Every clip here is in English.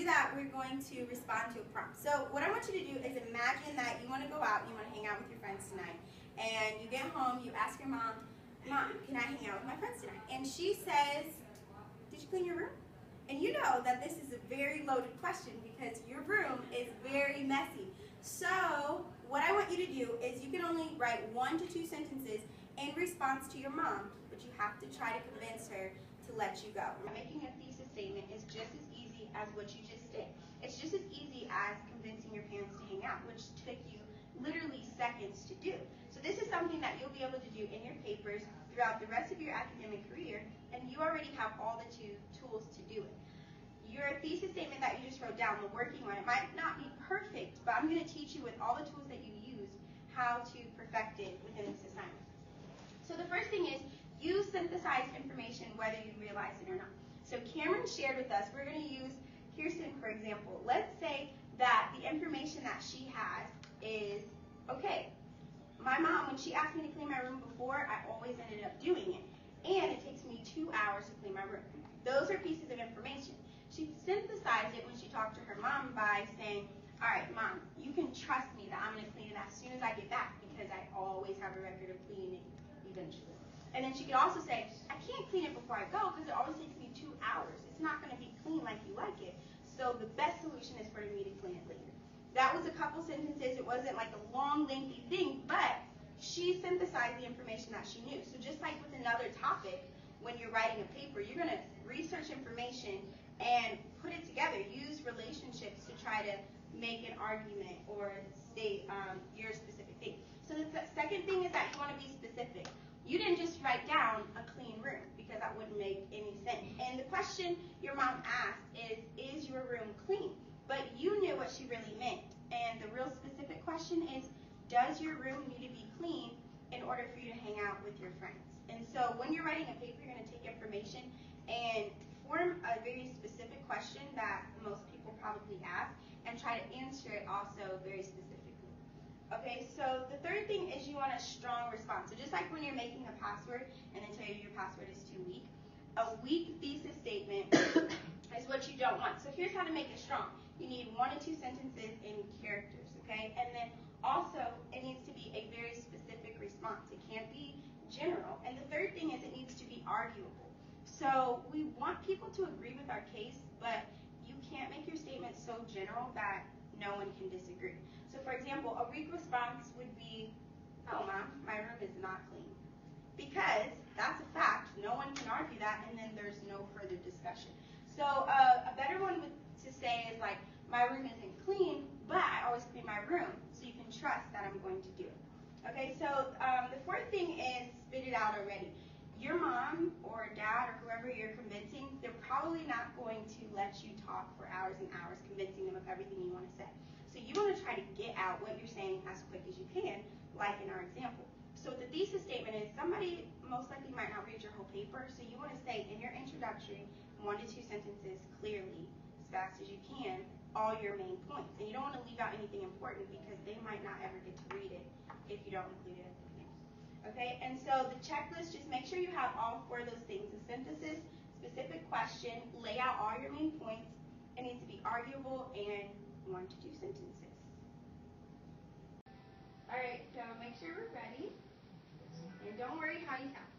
that, we're going to respond to a prompt. So what I want you to do is imagine that you want to go out, you want to hang out with your friends tonight, and you get home, you ask your mom, Mom, can I hang out with my friends tonight? And she says, did you clean your room? And you know that this is a very loaded question because your room is very messy. So what I want you to do is you can only write 1 to 2 sentences in response to your mom, but you have to try to convince her to let you go. Making a thesis statement is just as easy as what you just did. It's just as easy as convincing your parents to hang out, which took you literally seconds to do. So this is something that you'll be able to do in your papers throughout the rest of your academic career, and you already have all the tools to do it. Your thesis statement that you just wrote down, the working one, it might not be perfect, but I'm going to teach you with all the tools that you use how to perfect it within this assignment. So the first thing is you synthesize information whether you realize it or not. So Cameron shared with us, we're going to use Kirsten for example. Let's say that the information that she has is, okay, my mom, when she asked me to clean my room before, I always ended up doing it. And it takes me 2 hours to clean my room. Those are pieces of information. She synthesized it when she talked to her mom by saying, all right, Mom, you can trust me that I'm going to clean it as soon as I get back because I always have a record of cleaning it eventually. And then she could also say, I can't clean it before I go because it always takes me 2 hours. It's not going to be clean like you like it. So the best solution is for me to clean it later. That was a couple sentences. It wasn't like a long, lengthy thing, but she synthesized the information that she knew. So just like with another topic, when you're writing a paper, you're going to research information and put it together. Use relationships to try to make an argument or state your specific thing. So the second thing is that you want to be specific. You didn't just write down a clean room because that wouldn't make any sense. And the question your mom asked is your room clean? But you knew what she really meant. And the real specific question is, does your room need to be clean in order for you to hang out with your friends? And so when you're writing a paper, you're going to take information and form a very specific question that most people probably ask and try to answer it also very specifically. Okay, so the third thing is you want a strong response. So just like when you're making a password and they tell you your password is too weak, a weak thesis statement is what you don't want. So here's how to make it strong. You need 1 to 2 sentences in characters, okay? And then also, it needs to be a very specific response. It can't be general. And the third thing is it needs to be arguable. So we want people to agree with our case, but you can't make your statement so general that no one can disagree. So for example, a weak response would be, oh, Mom, my room is not clean. Because that's a fact. No one can argue that, and then there's no further discussion. So a better one to say is like, my room isn't clean, but I always clean my room, so you can trust that I'm going to do it. Okay, so the fourth thing is spit it out already. Your mom or dad or whoever you're convincing, they're probably not going to let you talk for hours and hours convincing them of everything you want to say. So you want to try to get out what you're saying as quick as you can, like in our example. So the thesis statement is somebody most likely might not read your whole paper, so you want to say in your introductory 1 to 2 sentences clearly, as fast as you can, all your main points. And you don't want to leave out anything important because they might not ever get to read it if you don't include it at the beginning. Okay, and so the checklist, just make sure you have all 4 of those things. The synthesis, specific question, lay out all your main points. It needs to be arguable and 1 to 2 sentences. All right, so make sure we're ready. And don't worry how you sound.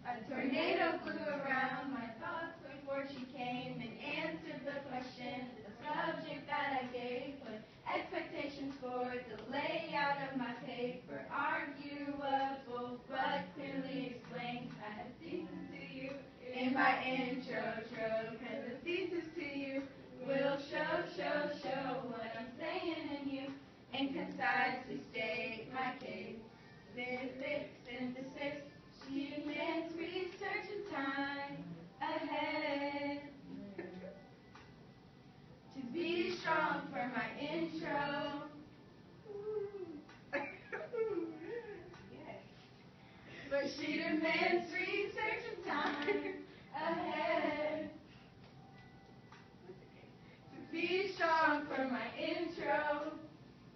A tornado flew around my thoughts before she came and answered the question. The subject that I gave was expectations for the layout of my paper. Arguable, but clearly explained. I had a thesis to you in my intro, because the thesis to you will show what I'm saying in you and concisely state my case. Physics, synthesis, humans, research and time ahead. To be strong for my intro. But she demands research and time ahead. To be strong for my